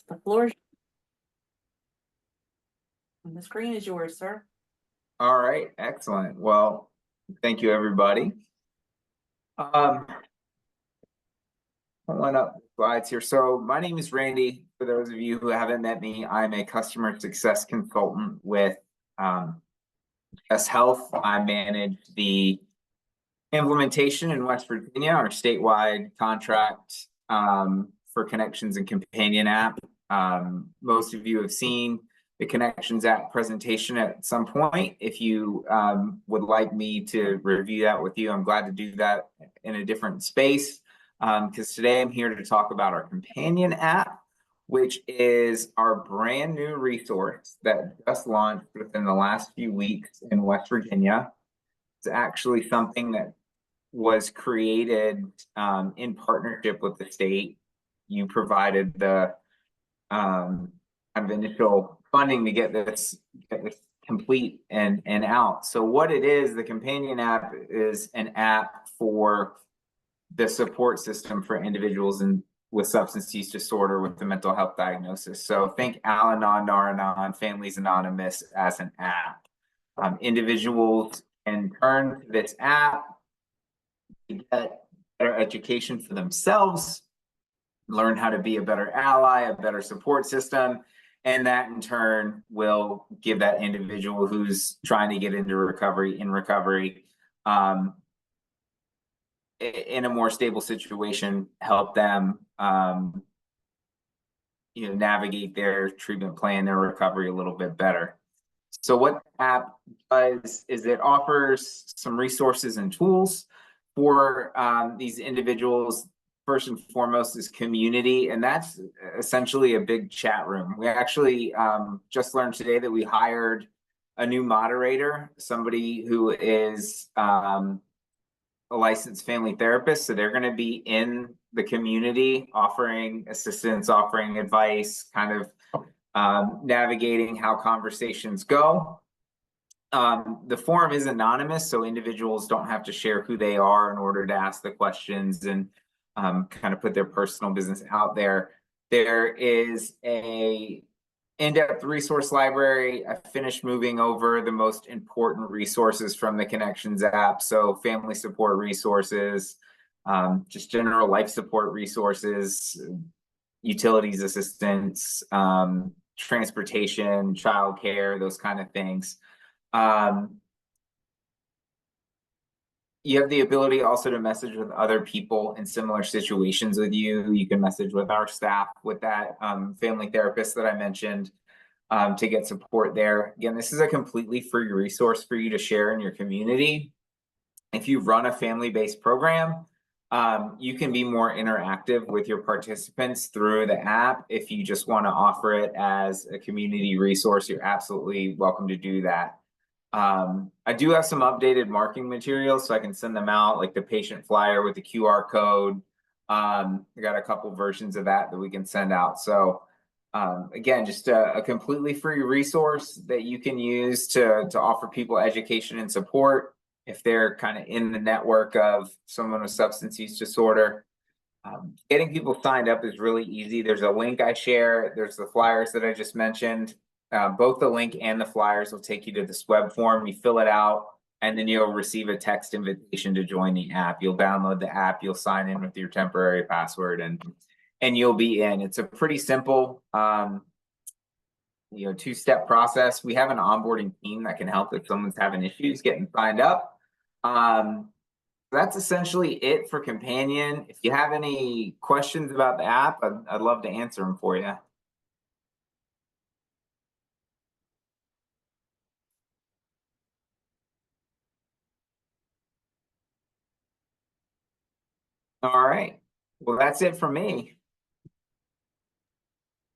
The floor and the screen is yours, sir. All right, excellent. Well, thank you, everybody. Pulling up slides here. So my name is Randy. For those of you who haven't met me, I'm a customer success consultant with S Health. I manage the implementation in West Virginia, our statewide contract for Connections and Companion app. Most of you have seen the Connections app presentation at some point. If you would like me to review that with you, I'm glad to do that in a different space. Because today I'm here to talk about our Companion app, which is our brand new resource that just launched within the last few weeks in West Virginia. It's actually something that was created in partnership with the state. You provided the kind of initial funding to get this complete and out. So what it is, the Companion app is an app for the support system for individuals with substance use disorder with the mental health diagnosis. So think Al-Anon, Nar-Anon, Families Anonymous as an app. Individuals can turn to this app to get better education for themselves, learn how to be a better ally, a better support system, and that in turn will give that individual who's trying to get into recovery in a more stable situation, help them navigate their treatment plan, their recovery a little bit better. So what the app does is it offers some resources and tools for these individuals. First and foremost is community, and that's essentially a big chat room. We actually just learned today that we hired a new moderator, somebody who is a licensed family therapist. So they're going to be in the community offering assistance, offering advice, kind of navigating how conversations go. The forum is anonymous, so individuals don't have to share who they are in order to ask the questions and kind of put their personal business out there. There is a in-depth resource library. I finished moving over the most important resources from the Connections app. So family support resources, just general life support resources, utilities assistance, transportation, childcare, those kind of things. You have the ability also to message with other people in similar situations with you. You can message with our staff, with that family therapist that I mentioned, to get support there. Again, this is a completely free resource for you to share in your community. If you run a family-based program, you can be more interactive with your participants through the app. If you just want to offer it as a community resource, you're absolutely welcome to do that. I do have some updated marketing materials, so I can send them out, like the patient flyer with the QR code. I got a couple versions of that we can send out. So again, just a completely free resource that you can use to offer people education and support if they're kind of in the network of someone with substance use disorder. Getting people signed up is really easy. There's a link I share. There's the flyers that I just mentioned. Both the link and the flyers will take you to this web form. You fill it out, and then you'll receive a text invitation to join the app. You'll download the app, you'll sign in with your temporary password, and you'll be in. It's a pretty simple two-step process. We have an onboarding team that can help if someone's having issues getting signed up. That's essentially it for Companion. If you have any questions about the app, I'd love to answer them for you. All right. Well, that's it for me.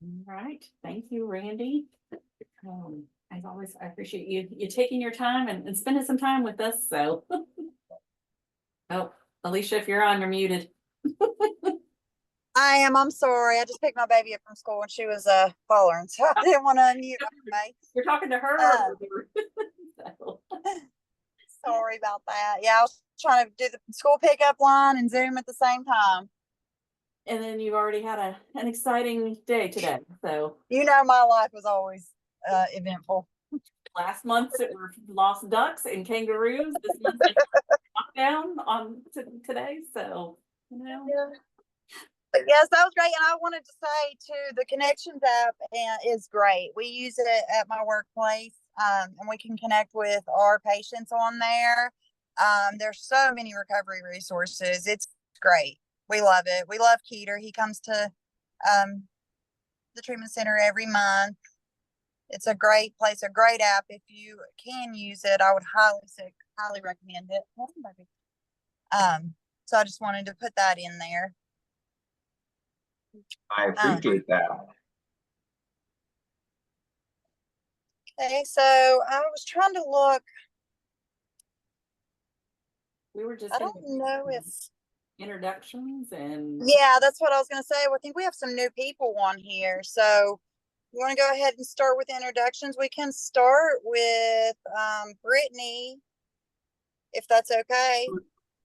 All right. Thank you, Randy. As always, I appreciate you taking your time and spending some time with us. So, oh, Alicia, if you're on, you're muted. I am. I'm sorry. I just picked my baby up from school and she was hollering, so I didn't want to unmute my. You're talking to her. So. Sorry about that. Yeah, I was trying to do the school pickup line and Zoom at the same time. And then you already had an exciting day today. So You know, my life was always eventful. last month it were lost ducks and kangaroos. This month it's lockdown on today. So, you know. Yeah. But yes, that was great. And I wanted to say too, the Connections app is great. We use it at my workplace, and we can connect with our patients on there. There's so many recovery resources. It's great. We love it. We love Keeter. He comes to the treatment center every month. It's a great place, a great app. If you can use it, I would highly recommend it. So I just wanted to put that in there. I appreciate that. Okay, so I was trying to look. We were just I don't know if. introductions and Yeah, that's what I was going to say. Well, I think we have some new people on here. So you want to go ahead and start with introductions? We can start with Brittany, if that's okay.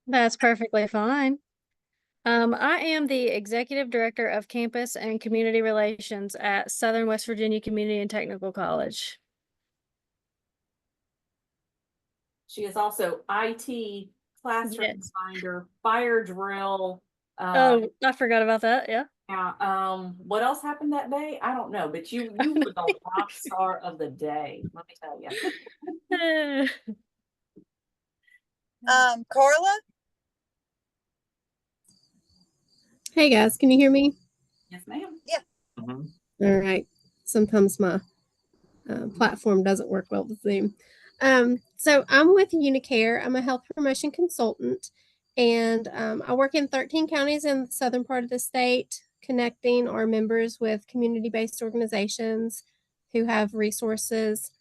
That's perfectly fine. I am the Executive Director of Campus and Community Relations at Southern West Virginia Community and Technical College. she is also IT classroom Yes. finder, fire drill. Oh, I forgot about that. Yeah. Yeah. What else happened that day? I don't know, but you were the rock star of the day. Let me tell you. Carla. Hey guys, can you hear me? Yes, ma'am. Mhm. All right. Sometimes my platform doesn't work well with Zoom. So I'm with Unicare. I'm a health promotion consultant, and I work in 13 counties in the southern part of the state, connecting our members with community-based organizations who have resources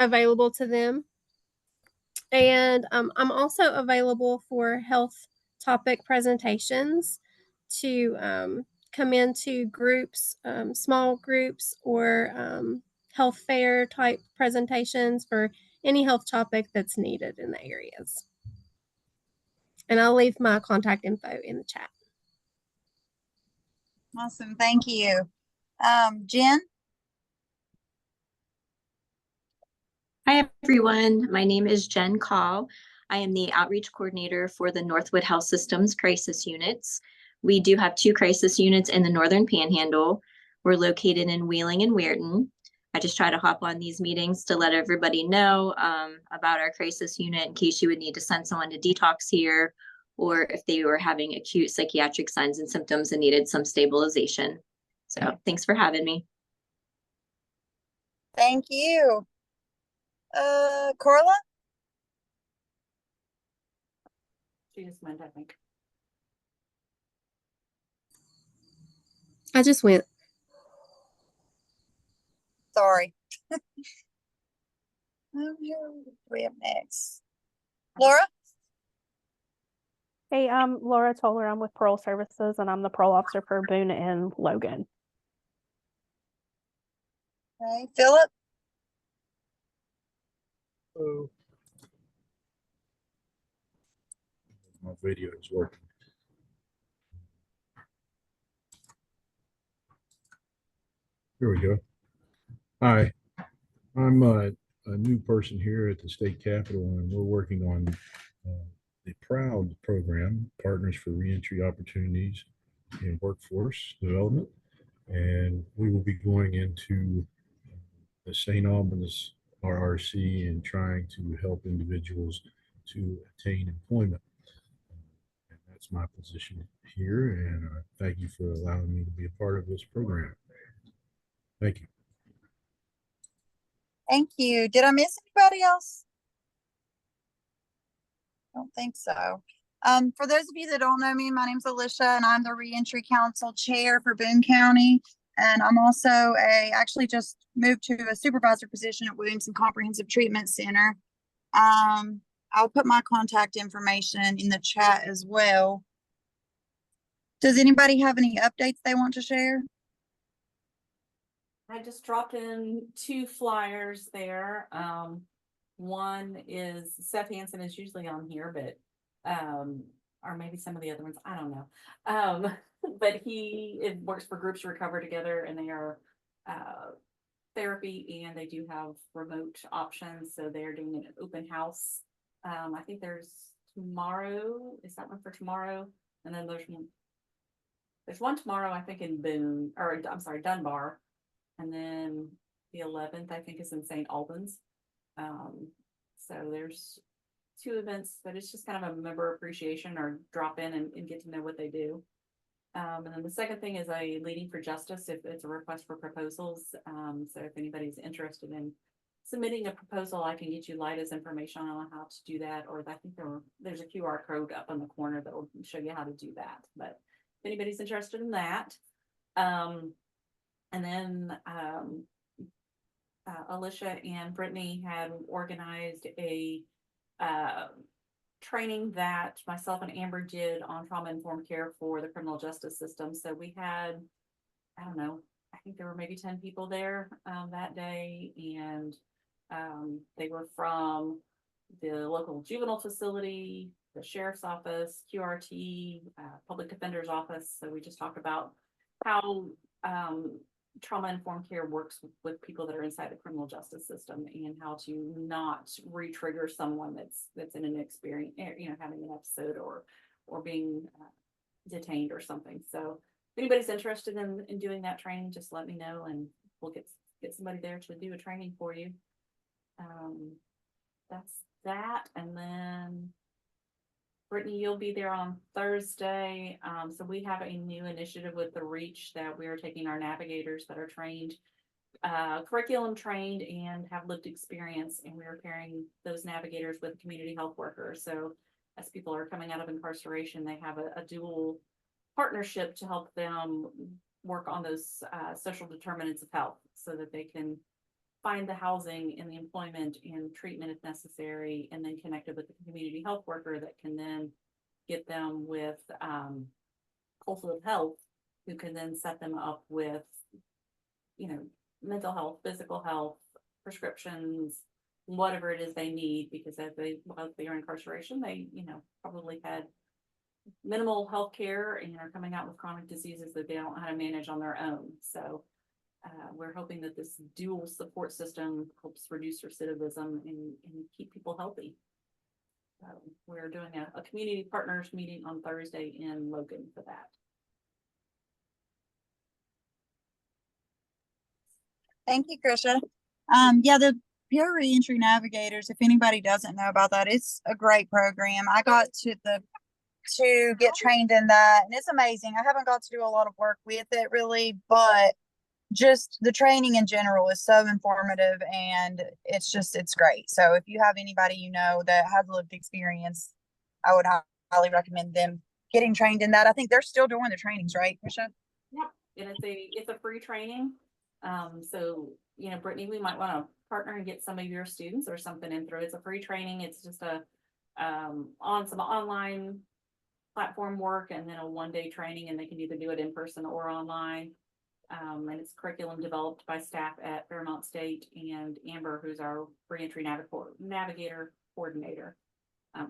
available to them. And I'm also available for health topic presentations to come into groups, small groups, or health fair type presentations for any health topic that's needed in the areas. And I'll leave my contact info in the chat. Awesome. Thank you. Jen. Hi, everyone. My name is Jen Call. I am the outreach coordinator for the Northwood Health Systems crisis units. We do have 2 crisis units in the Northern Panhandle. We're located in Wheeling and Weirton. I just try to hop on these meetings to let everybody know about our crisis unit in case you would need to send someone to detox here, or if they were having acute psychiatric signs and symptoms and needed some stabilization. So thanks for having me. Thank you. Carla. She just went, I think. I just went. Sorry. Who do we have next? Laura. Hey, I'm Laura Toller. I'm with Parole Services, and I'm the parole officer for Boone and Logan. Okay. Philip. Hello. My video is working. Here we go. Hi, I'm a new person here at the state capitol, and we're working on the PROUD program, Partners for Reentry Opportunities in Workforce Development. And we will be going into the St. Albans RRC and trying to help individuals to attain employment. And that's my position here. And thank you for allowing me to be a part of this program. Thank you. Thank you. Did I miss anybody else? I don't think so. For those of you that don't know me, my name's Alicia, and I'm the Reentry Council Chair for Boone County. And I'm also actually just moved to a supervisor position at Williamson Comprehensive Treatment Center. I'll put my contact information in the chat as well. Does anybody have any updates they want to share? I just dropped in 2 flyers there. One is Seth Hansen is usually on here, but or maybe some of the other ones, I don't know. But it works for Groups Recover Together, and they are therapy, and they do have remote options, so they're doing an open house. I think there's tomorrow, is that one for tomorrow? And then there's one tomorrow, I think in Boone, or I'm sorry, Dunbar. And then the 11th, I think, is in St. Albans. So there's 2 events, but it's just kind of a member appreciation or drop in and get to know what they do. And then the second thing is a Leading for Justice. If it's a request for proposals. So if anybody's interested in submitting a proposal, I can get you Lida's information on how to do that. Or I think there's a QR code up in the corner that will show you how to do that. But if anybody's interested in that. And then Alicia and Brittany had organized a training that myself and Amber did on trauma-informed care for the criminal justice system. So we had, I don't know, I think there were maybe 10 people there that day, and they were from the local juvenile facility, the sheriff's office, QRT, public defender's office. So we just talked about how trauma-informed care works with people that are inside the criminal justice system, and how to not re-trigger someone that's in an experience, having an episode or being detained or something. So if anybody's interested in doing that training, just let me know, and we'll get somebody there to do a training for you. That's that. And then Brittany, you'll be there on Thursday. So we have a new initiative with the Reach that we are taking our navigators that are trained, curriculum trained and have lived experience, and we are pairing those navigators with community health workers. So as people are coming out of incarceration, they have a dual partnership to help them work on those social determinants of health, so that they can find the housing and the employment and treatment if necessary, and then connected with the community health worker that can then get them with cultural health, who can then set them up with, mental health, physical health, prescriptions, whatever it is they need, because while they are in incarceration, they, probably had minimal health care and are coming out with chronic diseases that they don't know how to manage on their own. So we're hoping that this dual support system helps reduce recidivism and keep people healthy. We're doing a community partners meeting on Thursday in Logan for that. Thank you, Krisha. Yeah, the Peer Reentry Navigators, if anybody doesn't know about that, it's a great program. I got to get trained in that, and it's amazing. I haven't got to do a lot of work with it really, but just the training in general is so informative, and it's great. So if you have anybody that has lived experience, I would highly recommend them getting trained in that. I think they're still doing the trainings, right, Krisha? Yeah, and it's a free training. So Brittany, we might want to partner and get some of your students or something in through. It's a free training. It's just on some online platform work, and then a 1-day training, and they can either do it in person or online. And it's curriculum developed by staff at Fairmont State, and Amber, who's our reentry navigator coordinator.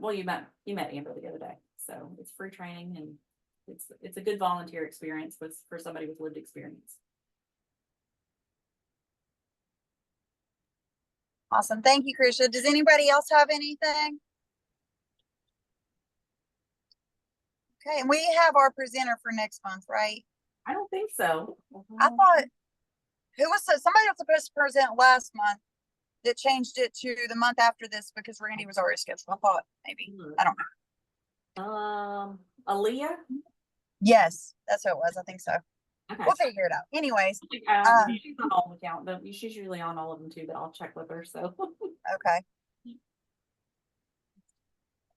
Well, you met Amber the other day, so it's free training, and it's a good volunteer experience for somebody with lived experience. Awesome. Thank you, Krisha. Does anybody else have anything? Okay, and we have our presenter for next month, right? I don't think so. I thought somebody was supposed to present last month that changed it to the month after this because Randy was already scheduled. I thought maybe. I don't know. Aaliyah? Yes, that's who it was. I think so. Okay. We'll figure it out. Anyways. She's on all the account, but she's usually on all of them too, but I'll check with her. So okay.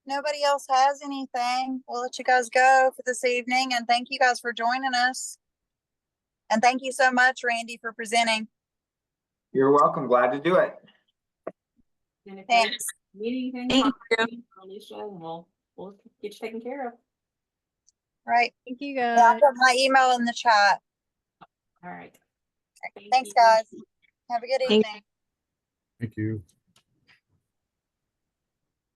Nobody else has anything. We'll let you guys go for this evening, and thank you guys for joining us. And thank you so much, Randy, for presenting. You're welcome. Glad to do it. and if Thanks. you need anything, Thank contact me, Alicia, and we'll get you taken care of. Right. Thank you, Yeah, I'll guys. put my email in the chat. All right. Thanks, guys. Have a good Thank- evening. Thank you.